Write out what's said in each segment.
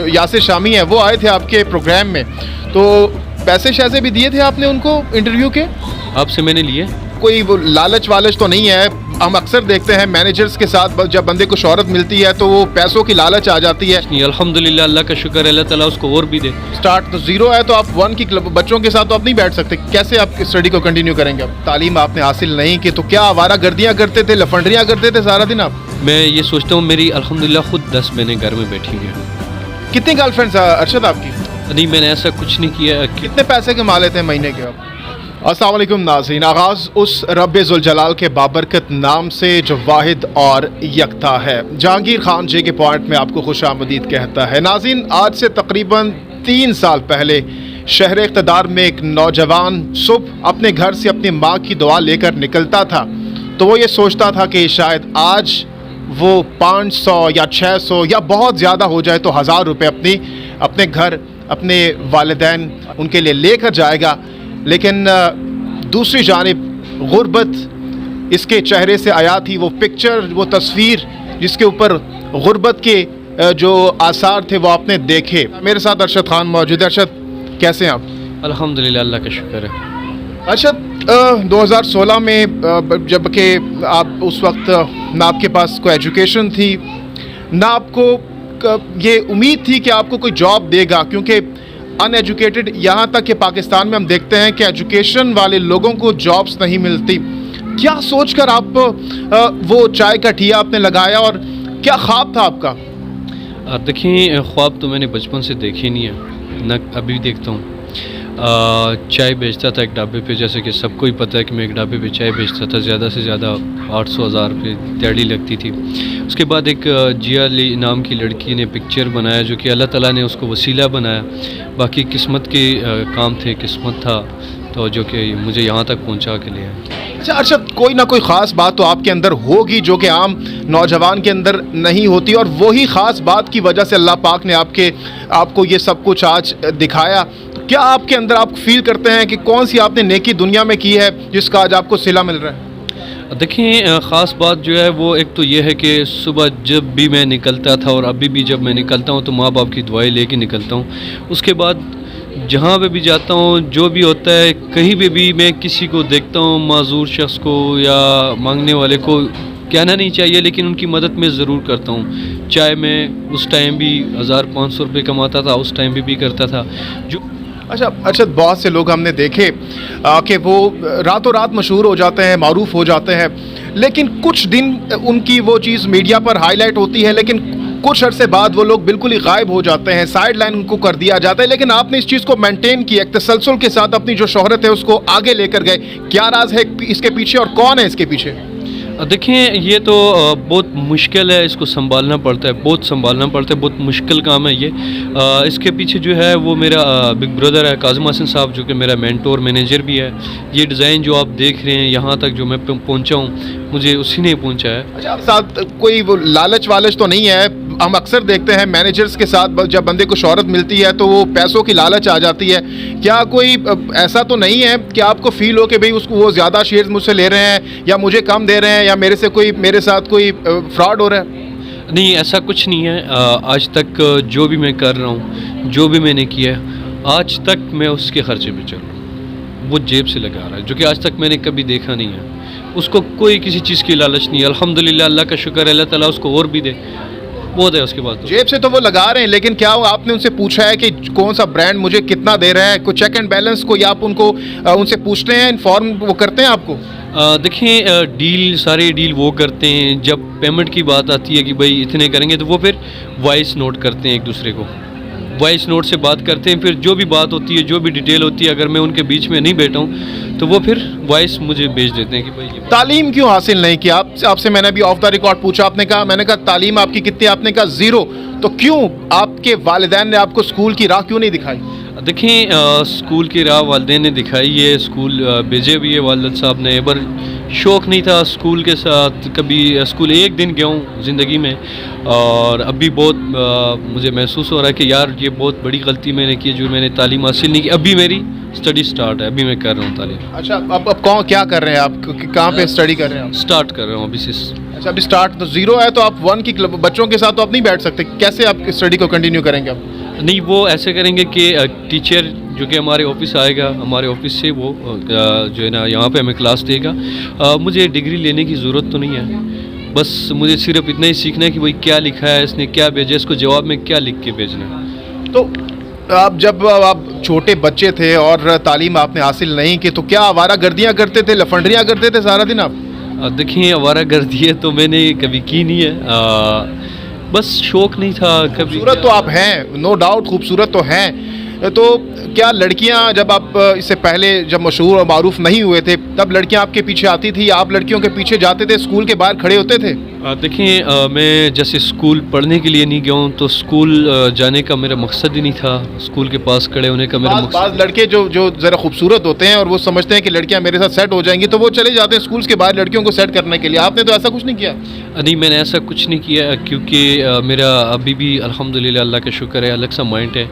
یاسر شامی ہیں وہ آئے تھے آپ کے پروگرام میں, تو پیسے شیسے بھی دیے تھے آپ نے ان کو انٹرویو کے؟ آپ سے میں نے لیے. کوئی وہ لالچ والچ تو نہیں ہے؟ ہم اکثر دیکھتے ہیں مینیجرز کے ساتھ جب بندے کو شہرت ملتی ہے تو وہ پیسوں کی لالچ آ جاتی ہے. نہیں, الحمدللہ اللہ کا شکر ہے, اللہ تعالیٰ اس کو اور بھی دے. اسٹارٹ تو زیرو ہے تو آپ 1 کی بچوں کے ساتھ تو آپ نہیں بیٹھ سکتے, کیسے آپ اسٹڈی کو کنٹینیو کریں گے؟ تعلیم آپ نے حاصل نہیں کی تو کیا آوارہ گردیاں کرتے تھے, لفنڈریاں کرتے تھے سارا دن آپ؟ میں یہ سوچتا ہوں میری الحمدللہ خود 10 مہینے گھر میں بیٹھی ہوئی ہیں. کتنی گرل فرینڈس ارشد آپ کی؟ نہیں, میں نے ایسا کچھ نہیں کیا. کتنے پیسے کما لیتے ہیں مہینے کے آپ؟ السلام علیکم ناظرین, آغاز اس رب ذوالجلال کے بابرکت نام سے جو واحد اور یکتا ہے. جہانگیر خان جے کے پوائنٹ میں آپ کو خوش آمدید کہتا ہے. ناظرین, آج سے تقریباً 3 سال پہلے شہر اقتدار میں ایک نوجوان صبح اپنے گھر سے اپنی ماں کی دعا لے کر نکلتا تھا تو وہ یہ سوچتا تھا کہ شاید آج وہ 500 یا 600 یا بہت زیادہ ہو جائے تو 1000 روپے اپنے گھر اپنے والدین ان کے لیے لے کر جائے گا. لیکن دوسری جانب غربت اس کے چہرے سے آیا تھی. وہ پکچر, وہ تصویر جس کے اوپر غربت کے جو آثار تھے وہ آپ نے دیکھے. میرے ساتھ ارشد خان موجود ہے. ارشد, کیسے ہیں آپ؟ الحمدللہ اللہ کا شکر ہے. ارشد, 2016 میں جب کہ آپ اس وقت نہ آپ کے پاس کوئی ایجوکیشن تھی, نہ آپ کو یہ امید تھی کہ آپ کو کوئی جاب دے گا, کیونکہ ان ایجوکیٹڈ, یہاں تک کہ پاکستان میں ہم دیکھتے ہیں کہ ایجوکیشن والے لوگوں کو جابس نہیں ملتی. کیا سوچ کر آپ وہ چائے کا ٹھیا آپ نے لگایا اور کیا خواب تھا آپ کا؟ دیکھیں, خواب تو میں نے بچپن سے دیکھے نہیں ہے, نہ ابھی دیکھتا ہوں. چائے بیچتا تھا ایک ڈھابے پہ, جیسے کہ سب کو ہی پتہ ہے کہ میں ایک ڈھابے پہ چائے بیچتا تھا. زیادہ سے زیادہ 800-1000 روپے دیہڑی لگتی تھی. اس کے بعد ایک جیا علی نام کی لڑکی نے پکچر بنایا جو کہ اللہ تعالیٰ نے اس کو وسیلہ بنایا. باقی قسمت کے کام تھے, قسمت تھا تو جو کہ مجھے یہاں تک پہنچا کے لیا. اچھا ارشد, کوئی نہ کوئی خاص بات تو آپ کے اندر ہوگی جو کہ عام نوجوان کے اندر نہیں ہوتی, اور وہی خاص بات کی وجہ سے اللہ پاک نے آپ کو یہ سب کچھ آج دکھایا. کیا آپ کے اندر آپ فیل کرتے ہیں کہ کون سی آپ نے نیکی دنیا میں کی ہے جس کا آج آپ کو صلہ مل رہا ہے؟ دیکھیں, خاص بات جو ہے وہ ایک تو یہ ہے کہ صبح جب بھی میں نکلتا تھا اور ابھی بھی جب میں نکلتا ہوں تو ماں باپ کی دعائیں لے کے نکلتا ہوں. اس کے بعد جہاں پہ بھی جاتا ہوں, جو بھی ہوتا ہے, کہیں پہ بھی میں کسی کو دیکھتا ہوں, معذور شخص کو یا مانگنے والے کو, کہنا نہیں چاہیے لیکن ان کی مدد میں ضرور کرتا ہوں. چاہے میں اس ٹائم بھی 1500 روپے کماتا تھا, اس ٹائم بھی کرتا تھا. اچھا, بہت سے لوگ ہم نے دیکھے کہ وہ راتوں رات مشہور ہو جاتے ہیں, معروف ہو جاتے ہیں, لیکن کچھ دن ان کی وہ چیز میڈیا پر ہائی لائٹ ہوتی ہے, لیکن کچھ عرصے بعد وہ لوگ بالکل ہی غائب ہو جاتے ہیں, سائڈ لائن ان کو کر دیا جاتا ہے. لیکن آپ نے اس چیز کو مینٹین کیا, ایک تسلسل کے ساتھ اپنی جو شہرت ہے اس کو آگے لے کر گئے. کیا راز ہے اس کے پیچھے اور کون ہے اس کے پیچھے؟ دیکھیں, یہ تو بہت مشکل ہے, اس کو سنبھالنا پڑتا ہے, بہت سنبھالنا پڑتا ہے, بہت مشکل کام ہے یہ. اس کے پیچھے جو ہے وہ میرا بگ بردر ہے کاظم حسن صاحب, جو کہ میرا مینٹور مینیجر بھی ہے. یہ ڈیزائن جو آپ دیکھ رہے ہیں, یہاں تک جو میں پہنچا ہوں, مجھے اسی نے پہنچا ہے. اچھا, ساتھ کوئی وہ لالچ والچ تو نہیں ہے؟ ہم اکثر دیکھتے ہیں مینیجرز کے ساتھ جب بندے کو شہرت ملتی ہے تو وہ پیسوں کی لالچ آ جاتی ہے. کیا کوئی ایسا تو نہیں ہے کہ آپ کو فیل ہو کہ بھئی اس کو وہ زیادہ شیئرز مجھ سے لے رہے ہیں یا مجھے کم دے رہے ہیں یا میرے ساتھ کوئی فراڈ ہو رہا ہے؟ نہیں, ایسا کچھ نہیں ہے. آج تک جو بھی میں کر رہا ہوں, جو بھی میں نے کیا ہے, آج تک میں اس کے خرچے پہ چل رہا ہوں. وہ جیب سے لگا رہا ہے, جو کہ آج تک میں نے کبھی دیکھا نہیں ہے. اس کو کوئی کسی چیز کی لالچ نہیں ہے. الحمدللہ اللہ کا شکر ہے, اللہ تعالیٰ اس کو اور بھی دے, بہت ہے. اس کے بعد جیب سے تو وہ لگا رہے ہیں, لیکن کیا آپ نے ان سے پوچھا ہے کہ کون سا برانڈ مجھے کتنا دے رہا ہے؟ کوئی چیک اینڈ بیلنس کو یا آپ ان سے پوچھتے ہیں, انفارم وہ کرتے ہیں آپ کو؟ دیکھیں, سارے ڈیل وہ کرتے ہیں. جب پیمنٹ کی بات آتی ہے کہ بھائی اتنے کریں گے, تو وہ پھر وائس نوٹ کرتے ہیں, ایک دوسرے کو وائس نوٹ سے بات کرتے ہیں. پھر جو بھی بات ہوتی ہے, جو بھی ڈیٹیل ہوتی ہے, اگر میں ان کے بیچ میں نہیں بیٹھا ہوں تو وہ پھر وائس مجھے بھیج دیتے ہیں کہ بھائی. تعلیم کیوں حاصل نہیں کی آپ سے؟ میں نے ابھی آف دا ریکارڈ پوچھا, میں نے کہا تعلیم آپ کی کتنی, آپ نے کہا 0. تو کیوں آپ کے والدین نے آپ کو اسکول کی راہ کیوں نہیں دکھائی؟ دیکھیں, اسکول کی راہ والدین نے دکھائی ہے, اسکول بھیجے بھی ہے والد صاحب نے. शौक़ नहीं था स्कूल के साथ, कभी स्कूल एक दिन गया हूँ ज़िंदगी में, और अभी बहुत मुझे महसूस हो रहा है कि यार ये बहुत बड़ी गलती मैंने की जो मैंने तालीम हासिल नहीं की। अभी मेरी स्टडी स्टार्ट है, अभी मैं कर रहा हूँ तालीम। अच्छा, अब कौन क्या कर रहे हैं आप, कहाँ पे स्टडी कर रहे हैं आप? स्टार्ट कर रहा हूँ अभी से। अच्छा, अभी स्टार्ट तो जीरो है, तो आप वन की बच्चों के साथ तो आप नहीं बैठ सकते, कैसे आप स्टडी को कंटिन्यू करेंगे आप? नहीं, वो ऐसे करेंगे कि टीचर जो कि हमारे ऑफिस आएगा, हमारे ऑफिस से वो जो है ना यहाँ पे हमें क्लास देगा। मुझे डिग्री लेने की ज़रूरत तो नहीं है, बस मुझे सिर्फ इतना ही सीखना है कि भाई क्या लिखा है, इसने क्या भेजा, इसको जवाब में क्या लिख के भेजना है। तो आप जब आप छोटे बच्चे थे और तालीम आपने हासिल नहीं की, तो क्या आवारा गर्दियाँ करते थे, लफंडरियाँ करते थे सारा दिन आप? देखिए, आवारा गर्दी है तो मैंने कभी की नहीं है, बस शौक़ नहीं था कभी। खूबसूरत तो आप हैं, नो डाउट खूबसूरत तो हैं, तो क्या लड़कियां जब आप इससे पहले जब मशहूर और मारूफ नहीं हुए थे तब लड़कियां आपके पीछे आती थी, आप लड़कियों के पीछे जाते थे, स्कूल के बाहर खड़े होते थे? देखिए, मैं जैसे स्कूल पढ़ने के लिए नहीं गया हूँ तो स्कूल जाने का मेरा मकसद ही नहीं था, स्कूल के पास खड़े होने का मेरा मकसद। बाज़ लड़के जो जो ज़रा खूबसूरत होते हैं और वो समझते हैं कि लड़कियां मेरे साथ सेट हो जाएंगी, तो वो चले जाते हैं स्कूल के बाहर लड़कियों को सेट करने के लिए। आपने तो ऐसा कुछ नहीं किया? नहीं, मैंने ऐसा कुछ नहीं किया, क्योंकि मेरा अभी भी अल्हम्दुलिल्लाह अल्लाह का शुक्र है अलग सा माइंड है।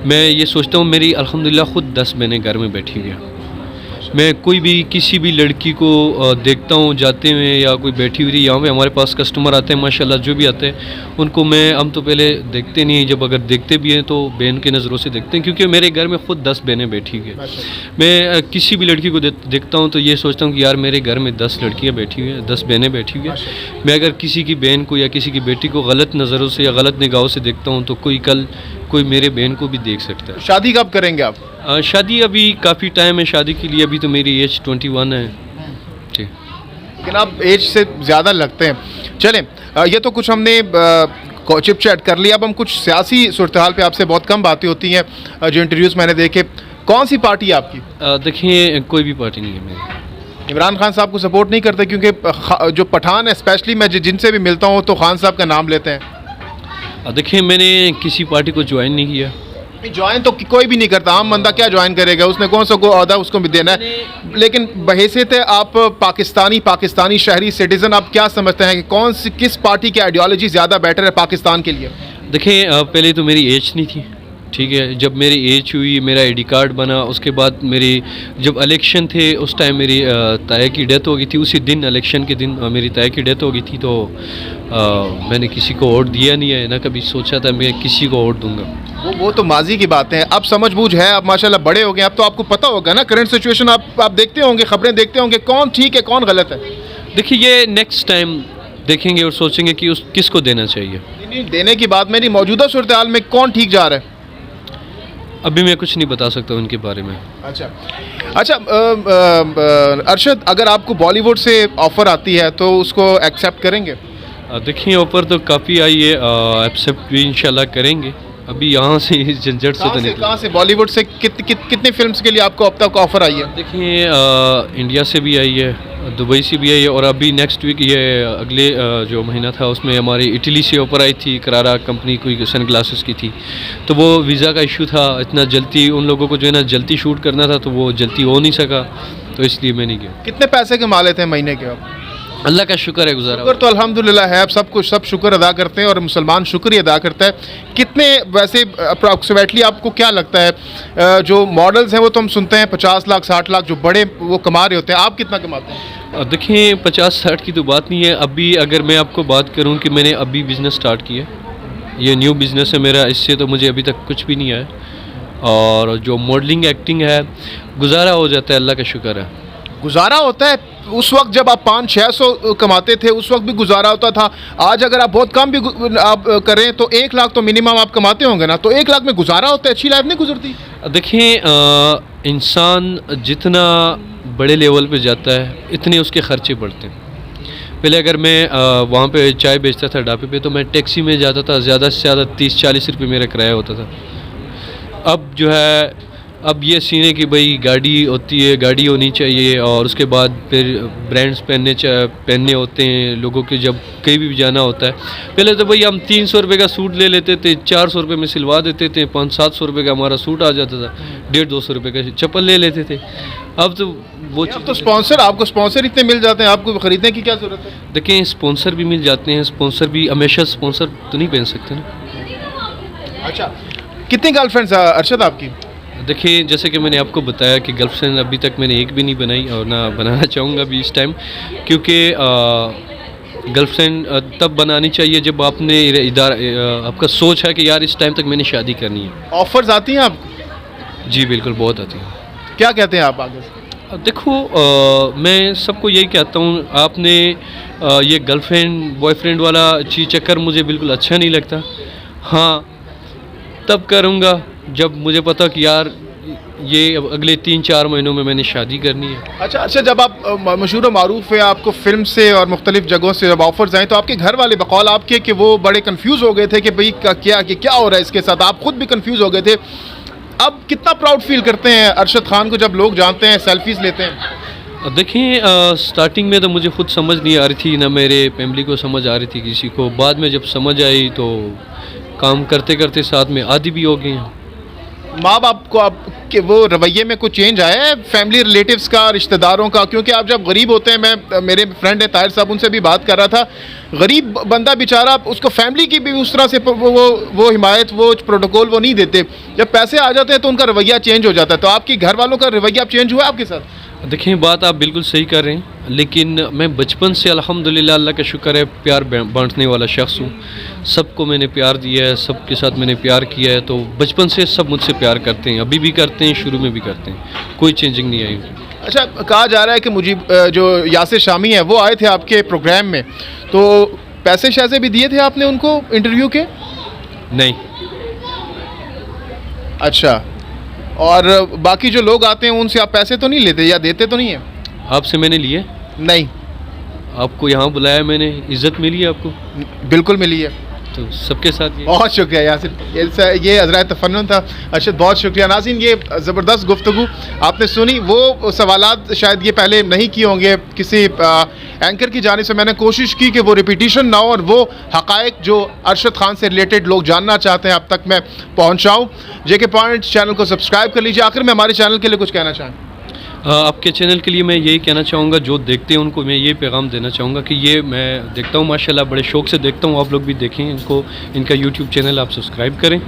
मैं ये सोचता हूँ मेरी अल्हम्दुलिल्लाह खुद 10 बहनें घर में बैठी हुई हैं। मैं कोई भी किसी भी लड़की को देखता हूँ जाते हुए या कोई बैठी हुई, यहाँ पे हमारे पास कस्टमर आते हैं माशाल्लाह, जो भी आते हैं उनको हम तो पहले देखते नहीं, जब अगर देखते भी हैं तो बहन की नज़रों से देखते हैं, क्योंकि मेरे घर में खुद 10 बहनें बैठी हुई हैं। मैं किसी भी लड़की को देखता हूँ तो ये सोचता हूँ कि यार मेरे घर में 10 लड़कियाँ बैठी हुई हैं, 10 बहनें बैठी हुई हैं। मैं अगर किसी की बहन को या किसी की बेटी को गलत नज़रों से या गलत निगाहों से देखता हूँ तो कोई मेरे बहन को भी देख सकता है। शादी कब करेंगे आप? शादी अभी काफ़ी टाइम है शादी के लिए, अभी तो मेरी एज 21 है। ठीक, लेकिन आप एज से ज़्यादा लगते हैं। चलें, ये तो कुछ हमने चिप चैट कर लिया, अब हम कुछ सियासी सूरत-हाल पे आपसे बहुत कम बातें होती हैं जो इंटरव्यूज़ मैंने देखे। कौन सी पार्टी है आपकी? देखिए, कोई भी पार्टी नहीं है मेरी। इमरान खान साहब को सपोर्ट नहीं करते? क्योंकि जो पठान है स्पेशली मैं जिनसे भी मिलता हूँ तो खान साहब का नाम लेते हैं। देखिए, मैंने किसी पार्टी को ज्वाइन नहीं किया। ज्वाइन तो कोई भी नहीं करता, आम बंदा क्या ज्वाइन करेगा, उसने कौन सा को अहदा उसको भी देना है। लेकिन बहैसियत है आप पाकिस्तानी शहरी सिटीज़न, आप क्या समझते हैं कि किस पार्टी की आइडियोलॉजी ज़्यादा बेटर है पाकिस्तान के लिए? देखिए, पहले तो मेरी एज नहीं थी, ठीक है। जब मेरी एज हुई, मेरा आईडी कार्ड बना, उसके बाद मेरी जब इलेक्शन थे उस टाइम मेरी ताया की डेथ हो गई थी, उसी दिन इलेक्शन के दिन मेरी ताया की डेथ हो गई थी, तो मैंने किसी को वोट दिया नहीं है, ना कभी सोचा था मैं किसी को वोट दूंगा। वो तो माजी की बातें हैं, अब समझ बूझ है, अब माशाल्लाह बड़े हो गए, अब तो आपको पता होगा ना करंट सिचुएशन, आप देखते होंगे, खबरें देखते होंगे, कौन ठीक है कौन गलत है। देखिए, ये नेक्स्ट टाइम देखेंगे और सोचेंगे कि किसको देना चाहिए। नहीं, देने की बात मेरी मौजूदा सूरत हाल में कौन ठीक जा रहा है? अभी मैं कुछ नहीं बता सकता उनके बारे में। अच्छा, अरशद, अगर आपको बॉलीवुड से ऑफ़र आती है तो उसको एक्सेप्ट करेंगे? देखिए, ऑफ़र तो काफ़ी आई है, एक्सेप्ट भी इंशाल्लाह करेंगे। अभी यहाँ से इस झंझट से तो नहीं। कहाँ से बॉलीवुड से कितनी फिल्म्स के लिए आपको अब तक ऑफ़र आई है? देखिए, इंडिया से भी आई है, दुबई से भी आई है, और अभी नेक्स्ट वीक ये अगले जो महीना था उसमें हमारी इटली से ऑफ़र आई थी, करारा कंपनी कोई सन ग्लासेस की थी, तो वो वीज़ा का इशू था, इतना जल्दी उन लोगों को जो है ना जल्दी शूट करना था, तो वो जल्दी हो नहीं सका, तो इसलिए मैं नहीं गया। कितने पैसे कमा लेते हैं महीने के आप? अल्लाह का शुक्र है, गुजारा शुक्र तो अल्हम्दुलिल्लाह है, अब सब शुक्र अदा करते हैं और मुसलमान शुक्र ही अदा करता है। कितने वैसे अप्रॉक्सीमेटली आपको क्या लगता है जो मॉडल्स हैं वो तो हम सुनते हैं 50 लाख 60 लाख जो बड़े वो कमा रहे होते हैं, आप कितना कमाते हैं? देखिए, 50-60 की तो बात नहीं है। अभी अगर मैं आपको बात करूं कि मैंने अभी बिज़नेस स्टार्ट किया, ये न्यू बिज़नेस है मेरा, इससे तो मुझे अभी तक कुछ भी नहीं आया, और जो मॉडलिंग एक्टिंग है गुजारा हो जाता है, अल्लाह का शुक्र है। गुजारा होता है? उस वक्त जब आप 500-600 कमाते थे उस वक्त भी गुजारा होता था, आज अगर आप बहुत कम भी आप करें तो 1 लाख तो मिनिमम आप कमाते होंगे ना, तो 1 लाख में गुजारा होता है, अच्छी लाइफ नहीं गुजरती? देखिए, इंसान जितना बड़े लेवल पे जाता है इतने उसके खर्चे बढ़ते हैं। पहले अगर मैं वहाँ पे चाय बेचता था ढाबे पे, तो मैं टैक्सी में जाता था, ज़्यादा से ज़्यादा 30-40 रुपये मेरा किराया होता था। अब जो है, अब ये सीन है कि भाई गाड़ी होती है, गाड़ी होनी चाहिए, और उसके बाद फिर ब्रांड्स पहनने होते हैं लोगों के, जब कहीं भी जाना होता है। पहले तो भाई हम 300 रुपये का सूट ले लेते थे, 400 रुपये में सिलवा देते थे, 500-700 रुपये का हमारा सूट आ जाता था, 150-200 रुपये का चप्पल ले लेते थे। अब तो वो अब तो स्पॉन्सर, आपको स्पॉन्सर इतने मिल जाते हैं, आपको खरीदने की क्या ज़रूरत है? देखें, स्पॉन्सर भी मिल जाते हैं, स्पॉन्सर भी हमेशा स्पॉन्सर तो नहीं पहन सकते ना। अच्छा, कितनी गर्लफ्रेंड्स अरशद आपकी? देखिए, जैसे कि मैंने आपको बताया कि गर्लफ्रेंड अभी तक मैंने एक भी नहीं बनाई और ना बनाना चाहूँगा अभी इस टाइम, क्योंकि गर्लफ्रेंड तब बनानी चाहिए जब आपने आपका सोच है कि यार इस टाइम तक मैंने शादी करनी है। ऑफर्स आती हैं आपको? जी बिल्कुल, बहुत आती है। क्या कहते हैं आप आगे से? अब देखो, मैं सबको यही कहता हूँ, आपने ये गर्लफ्रेंड बॉयफ्रेंड वाला चीज़ चक्कर मुझे बिल्कुल अच्छा नहीं लगता। हाँ, तब करूँगा जब मुझे पता कि यार ये अगले 3-4 महीनों में मैंने शादी करनी है। अच्छा, जब आप मशहूर व मारूफ है, आपको फिल्म से और मुख्तलिफ जगहों से जब ऑफर्स आए तो आपके घर वाले बकौल आपके कि वो बड़े कंफ्यूज हो गए थे कि भाई क्या हो रहा है इसके साथ, आप खुद भी कंफ्यूज हो गए थे। अब कितना प्राउड फील करते हैं अरशद खान को जब लोग जानते हैं, सेल्फीज लेते हैं? देखिए, स्टार्टिंग में तो मुझे खुद समझ नहीं आ रही थी, ना मेरे फैमिली को समझ आ रही थी किसी को। बाद में जब समझ आई तो काम करते करते साथ में आदी भी हो गए हैं। माँ बाप को आप कि वो रवैये में कुछ चेंज आया है फैमिली रिलेटिव्स का, रिश्तेदारों का? क्योंकि आप जब गरीब होते हैं, मैं मेरे फ्रेंड है ताहिर साहब, उनसे भी बात कर रहा था, गरीब बंदा बेचारा, उसको फैमिली की भी उस तरह से वो हिमायत, वो प्रोटोकॉल वो नहीं देते। जब पैसे आ जाते हैं तो उनका रवैया चेंज हो जाता है। तो आपकी घर वालों का रवैया चेंज हुआ आपके साथ? देखिए, बात आप बिल्कुल सही कर रहे हैं, लेकिन मैं बचपन से अल्हम्दुलिल्लाह, अल्लाह का शुक्र है, प्यार बांटने वाला शख्स हूँ। सबको मैंने प्यार दिया है, सबके साथ मैंने प्यार किया है, तो बचपन से सब मुझसे प्यार करते हैं, अभी भी करते हैं, शुरू में भी करते हैं, कोई चेंजिंग नहीं आई। अच्छा, कहा जा रहा है कि मुझे जो यासिर शामी है वो आए थे आपके प्रोग्राम में, तो पैसे शैसे भी दिए थे आपने उनको इंटरव्यू के? नहीं। अच्छा, और बाकी जो लोग आते हैं उनसे आप पैसे तो नहीं लेते या देते तो नहीं है? आपसे मैंने लिए? नहीं। आपको यहाँ बुलाया मैंने, इज़्ज़त मिली है आपको? बिल्कुल मिली है। तो सबके साथ बहुत शुक्रिया यासिर, ये हज़रात तफन्नुन था। अरशद, बहुत शुक्रिया। नाज़रीन, ये ज़बरदस्त गुफ्तगू आपने सुनी। वो सवालात शायद ये पहले नहीं किए होंगे किसी एंकर की जानिब से, मैंने कोशिश की कि वो रिपीटिशन ना हो और वो हक़ाइक़ जो अरशद खान से रिलेटेड लोग जानना चाहते हैं अब तक मैं पहुँचाऊँ। JK पॉइंट चैनल को सब्सक्राइब कर लीजिए। आखिर में हमारे चैनल के लिए कुछ कहना चाहें? आपके चैनल के लिए मैं यही कहना चाहूँगा, जो देखते हैं उनको मैं ये पैगाम देना चाहूँगा कि ये मैं देखता हूँ, माशाल्लाह बड़े शौक़ से देखता हूँ, आप लोग भी देखें इनको, इनका यूट्यूब चैनल आप सब्सक्राइब करें।